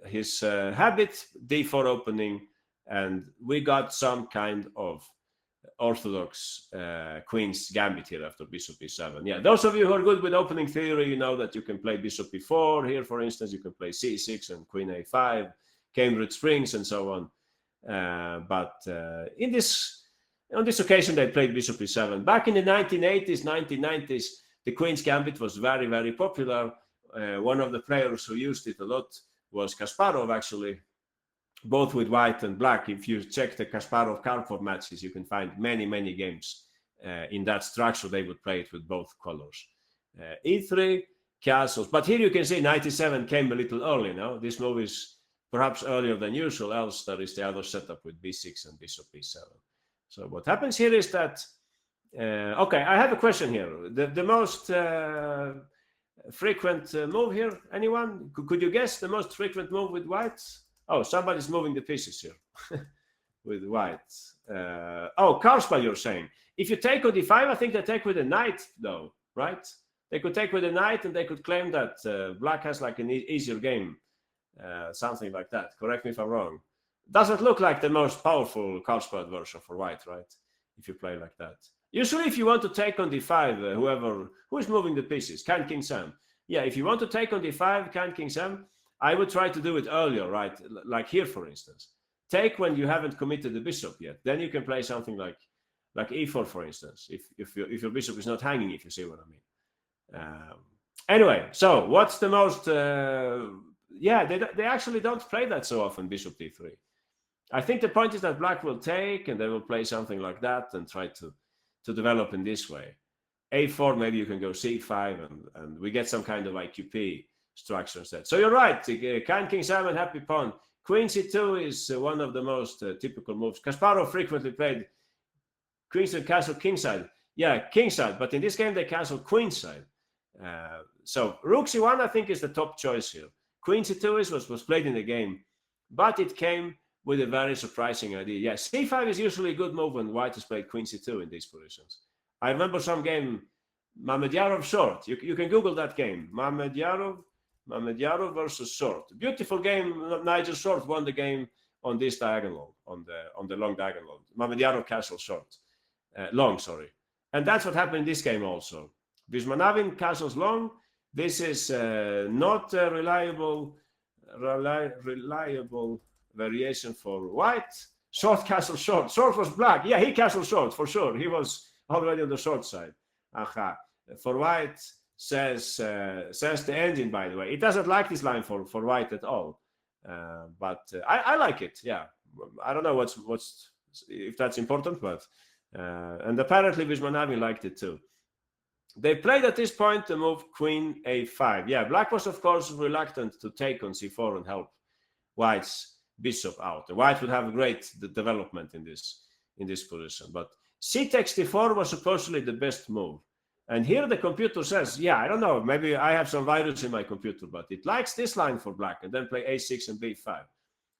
his habit, d4 opening, and we got some kind of orthodox queen's gambit here after bishop e7. Yeah, those of you who are good with opening theory, you know that you can play bishop e4 here, for instance. You can play c6 and queen a5, Cambridge Springs, and so on. But on this occasion, they played bishop e7. Back in the 1980s, 1990s, the queen's gambit was very, very popular. One of the players who used it a lot was Kasparov, actually. Both with white and black. If you check the Kasparov-Karpov matches, you can find many, many games in that structure. They would play it with both colors. E3, castles. But here you can see 97 came a little early now. This move is perhaps earlier than usual, else there is the other setup with b6 and bishop e7. So what happens here is that, okay, I have a question here. The most frequent move here, anyone? Could you guess the most frequent move with white? Oh, somebody's moving the pieces here with white. Oh, Karlsbad, you're saying. If you take on d5, I think they take with a knight, though, right? They could take with a knight and they could claim that black has like an easier game, something like that. Correct me if I'm wrong. Doesn't look like the most powerful Karlsbad version for white, right? If you play like that. Usually, if you want to take on d5, who is moving the pieces? King Sam. Yeah, if you want to take on d5, King Sam, I would try to do it earlier, right? Like here, for instance. Take when you haven't committed the bishop yet. Then you can play something like e4, for instance, if your bishop is not hanging, if you see what I mean. Anyway, so what's the most... yeah, they actually don't play that so often, bishop d3. I think the point is that black will take, and they will play something like that and try to develop in this way. a4, maybe you can go c5, and we get some kind of IQP structure instead. So you're right, King Sam and Happy Pawn Queen c2 is one of the most typical moves. Kasparov frequently played queenside, castle, kingside. Yeah, kingside, but in this game they castle queenside. So rook c1, I think, is the top choice here. Queen c2 was played in the game, but it came with a very surprising idea. Yeah, c5 is usually a good move when white has played queen c2 in these positions. I remember some game, Mamedyarov short. You can Google that game. Mamedyarov versus Short. Beautiful game. Nigel Short won the game on this diagonal, on the long diagonal. Mamedyarov castle short, long, sorry. And that's what happened in this game also. Vismanavin castles long. This is not a reliable variation for white. Short castle short. Short was black. Yeah, he castled short for sure. He was already on the short side. Aha. For white, says the engine, by the way. It doesn't like this line for white at all. But I like it. Yeah. I don't know what's if that's important, but and apparently Vismanavin liked it too. They played at this point the move queen a5. Yeah, black was of course reluctant to take on c4 and help white's bishop out. White would have a great development in this position. But c takes d4 was supposedly the best move. And here the computer says, yeah, I don't know, maybe I have some virus in my computer, but it likes this line for black and then play a6 and b5.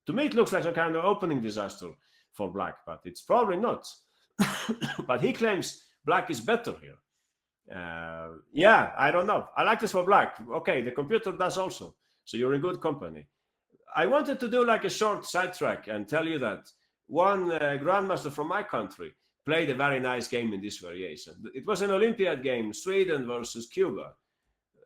To me, it looks like a kind of opening disaster for black, but it's probably not. But he claims black is better here. Yeah, I don't know. I like this for black. Okay, the computer does also. So you're in good company. I wanted to do like a short sidetrack and tell you that one grandmaster from my country played a very nice game in this variation. It was an Olympiad game, Sweden versus Cuba,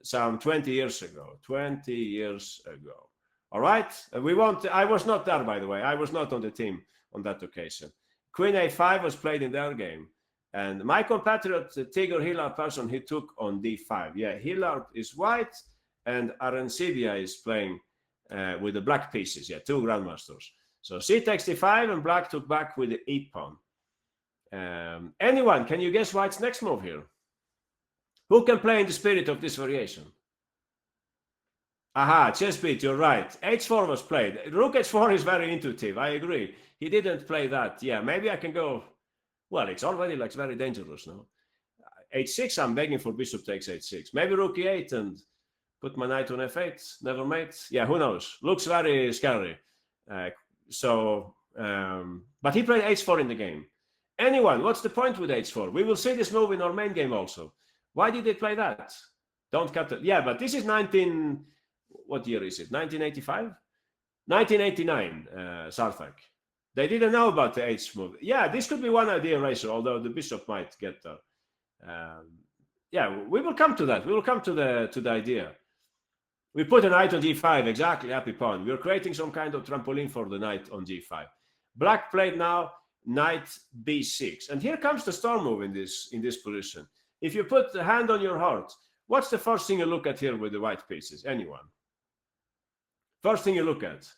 some 20 years ago. 20 years ago. All right? I was not there, by the way. I was not on the team on that occasion. Queen a5 was played in their game. And my compatriot, Tigor Hillard person, he took on d5. Yeah, Hillard is white, and Arencibia is playing with the black pieces. Yeah, two grandmasters. So c takes d5, and black took back with the e pawn. Anyone, can you guess white's next move here? Who can play in the spirit of this variation? Aha, chessbeat, you're right. h4 was played. Rook h4 is very intuitive, I agree. He didn't play that. Yeah, maybe I can go. Well, it's already like very dangerous now. h6, I'm begging for bishop takes h6. Maybe rook e8 and put my knight on f8. Never mate. Yeah, who knows? Looks very scary. But he played h4 in the game. Anyone, what's the point with h4? We will see this move in our main game also. Why did they play that? Don't cut it. Yeah, but this is what year is it? 1985? 1989, Sarthak. They didn't know about the h move. Yeah, this could be one idea, Racer, although the bishop might get there. Yeah, we will come to that. We will come to the idea. We put a knight on g5, exactly, happy pawn. We're creating some kind of trampoline for the knight on g5. Black played now knight b6. And here comes the star move in this position. If you put the hand on your heart, what's the first thing you look at here with the white pieces? Anyone? First thing you look at?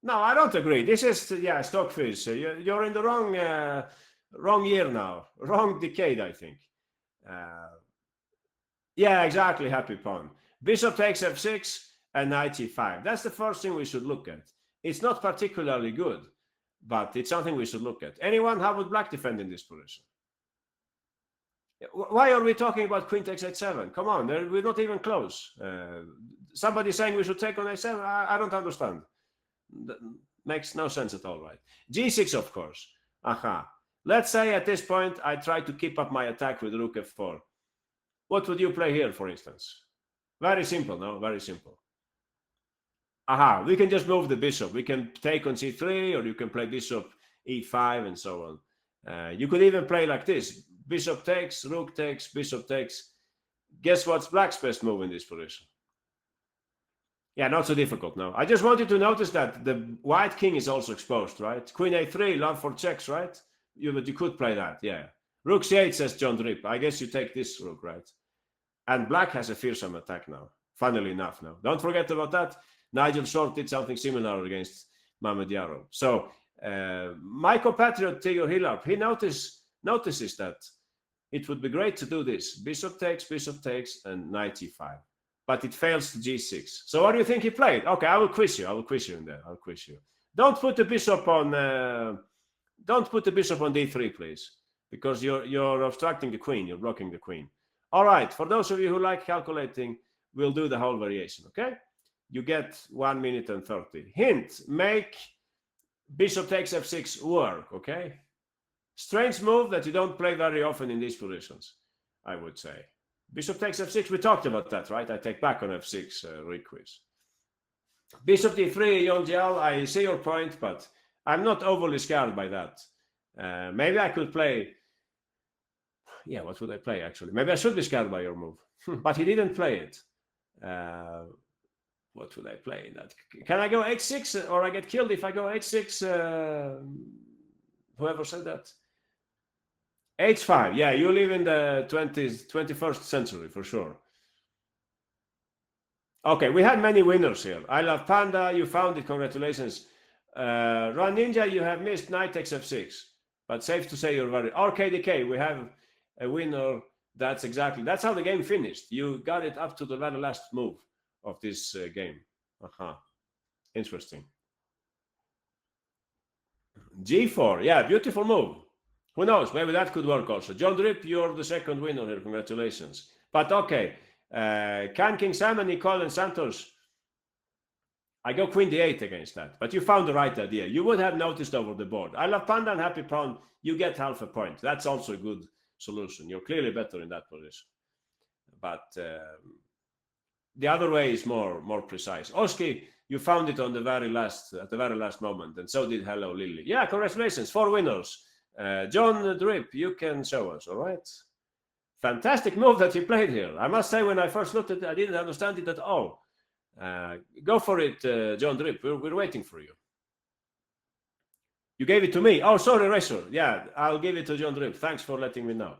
No, I don't agree. This is, Stockfish. You're in the wrong year now. Wrong decade, I think. Yeah, exactly, happy pawn. Bishop takes f6 and knight e5. That's the first thing we should look at. It's not particularly good, but it's something we should look at. Anyone, how would black defend in this position? Why are we talking about queen takes h7? Come on, we're not even close. Somebody saying we should take on h7? I don't understand. That makes no sense at all, right? g6, of course. Aha. Let's say at this point I try to keep up my attack with rook f4. What would you play here, for instance? Very simple, no? Very simple. Aha, we can just move the bishop. We can take on c3, or you can play bishop e5 and so on. You could even play like this. Bishop takes, rook takes, bishop takes. Guess what's black's best move in this position? Yeah, not so difficult, no. I just want you to notice that the white king is also exposed, right? Queen a3, love for checks, right? But you could play that, yeah. Rook c8, says John Drip. I guess you take this rook, right? And black has a fearsome attack now, funnily enough now. Don't forget about that. Nigel Short did something similar against Mamedyarov. So my compatriot Tigor Hillard, he notices that it would be great to do this. Bishop takes, and knight e5. But it fails to g6. So what do you think he played? Okay, I will quiz you. In there. I'll quiz you. Don't put the bishop on. Don't put the bishop on d3, please, because you're obstructing the queen. You're blocking the queen. All right. For those of you who like calculating, we'll do the whole variation. Okay. You get 1 minute and 30. Hint: make bishop takes f6 work. Okay. Strange move that you don't play very often in these positions, I would say. Bishop takes f6. We talked about that, right? I take back on f6 requiz. Bishop d3, Jon, I see your point, but I'm not overly scared by that. Maybe I could play. Yeah, what would I play actually? Maybe I should be scared by your move, but he didn't play it. What would I play in that? Can I go h6 or I get killed if I go h6? Whoever said that? h5. Yeah, you live in the 21st century for sure. Okay, we had many winners here. I love Panda, you found it, congratulations. Run Ninja, you have missed knight takes f6, but safe to say you're very. RKDK, we have a winner. That's how the game finished. You got it up to the very last move of this game. Interesting. G4, yeah, beautiful move. Who knows? Maybe that could work also. John Drip, you're the second winner here. Congratulations. But okay, Can King Simon, Nicole, and Santos. I go queen d8 against that, but you found the right idea. You would have noticed over the board. I love Panda and Happy Pawn. You get half a point. That's also a good solution. You're clearly better in that position. But the other way is more precise. Oski, you found it on the very last moment, and so did Hello Lily. Yeah, congratulations, 4 winners. John Drip, you can show us, all right? Fantastic move that you played here. I must say, when I first looked at it, I didn't understand it at all. Go for it, John Drip. We're waiting for you. You gave it to me. Oh, sorry, Razor. Yeah, I'll give it to John Drip. Thanks for letting me know.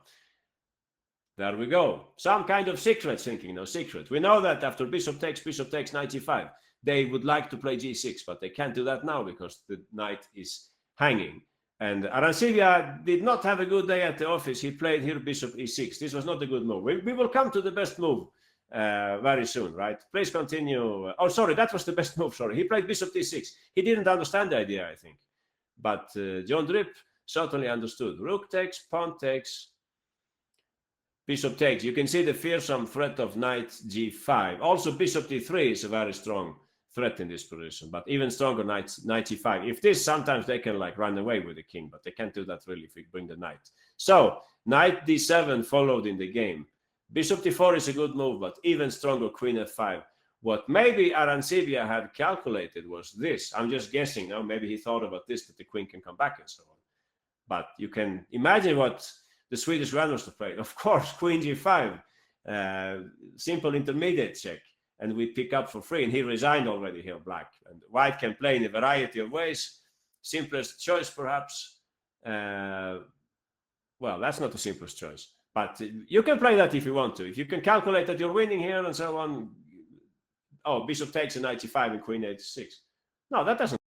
There we go. Some kind of secret thinking. No secret. We know that after bishop takes knight g5, they would like to play g6, but they can't do that now because the knight is hanging. And Arancibia did not have a good day at the office. He played here bishop e6. This was not a good move. We will come to the best move very soon, right? Please continue. Oh, sorry, that was the best move. Sorry, he played bishop d6. He didn't understand the idea, I think. But John Drip certainly understood. Rook takes, pawn takes, bishop takes. You can see the fearsome threat of knight g5. Also, bishop d3 is a very strong threat in this position, but even stronger knight g5. If this, sometimes they can like run away with the king, but they can't do that really if we bring the knight. So knight d7 followed in the game. Bishop d4 is a good move, but even stronger queen f5. What maybe Arancibia had calculated was this. I'm just guessing. Now maybe he thought about this, that the queen can come back and so on. But you can imagine what the Swedish grandmaster played. Of course, queen g5, simple intermediate check, and we pick up for free. And he resigned already here, black. And white can play in a variety of ways. Simplest choice, perhaps. Well, that's not the simplest choice. But you can play that if you want to. If you can calculate that you're winning here and so on. Oh, bishop takes a knight g5 and queen h6. No, that doesn't.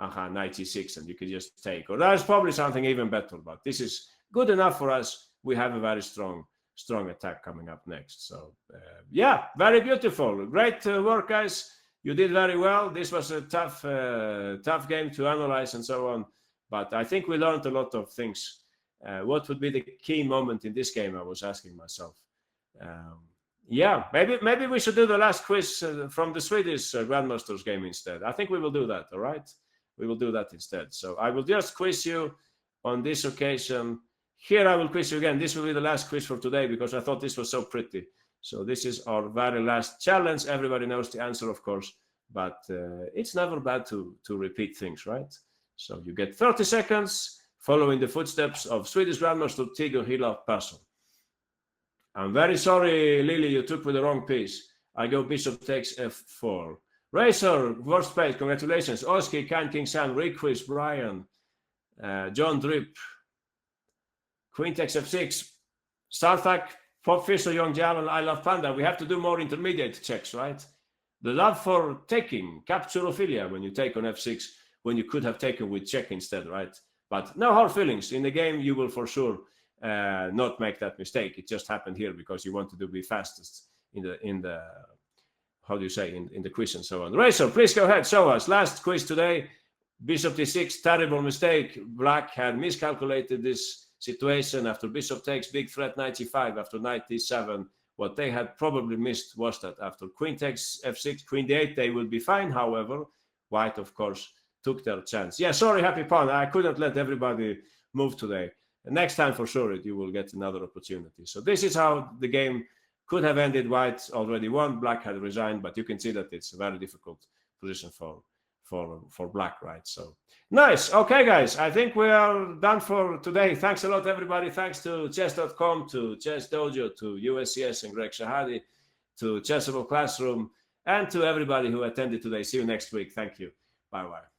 knight g6, and you could just take. Or there's probably something even better, but this is good enough for us. We have a very strong attack coming up next. So yeah, very beautiful. Great work, guys. You did very well. This was a tough game to analyze and so on, but I think we learned a lot of things. What would be the key moment in this game? I was asking myself. Yeah, maybe we should do the last quiz from the Swedish Grandmasters game instead. I think we will do that. All right, we will do that instead. So I will just quiz you on this occasion. Here I will quiz you again. This will be the last quiz for today because I thought this was so pretty. So this is our very last challenge. Everybody knows the answer, of course, but it's never bad to repeat things, right? So you get 30 seconds following the footsteps of Swedish Grandmaster Tigger Hila Persson. I'm very sorry, Lily, you took with the wrong piece. I go bishop takes f4. Razor, worst place, congratulations. Oski, King Sam, Requist, Brian, John Drip, Queen takes f6, Sarthak, Popfish, Young Jalan, I Love Panda. We have to do more intermediate checks, right? The love for taking, capturophilia, when you take on f6, when you could have taken with check instead, right? But no hard feelings. In the game, you will for sure not make that mistake. It just happened here because you wanted to be fastest in the how do you say, in the quiz and so on. Razor, please go ahead, show us. Last quiz today, bishop d6, terrible mistake. Black had miscalculated this situation after bishop takes, big threat, knight g5 after knight d7. What they had probably missed was that after queen takes f6, queen d8, they would be fine. However, white, of course, took their chance. Yeah, sorry, happy pawn. I couldn't let everybody move today. And next time, for sure, you will get another opportunity. So this is how the game could have ended. White already won. Black had resigned, but you can see that it's a very difficult position for black, right? So nice. Okay, guys, I think we are done for today. Thanks a lot, everybody. Thanks to chess.com, to Chess Dojo, to USCS and Greg Shahadi, to Chessable Classroom, and to everybody who attended today. See you next week. Thank you. Bye-bye.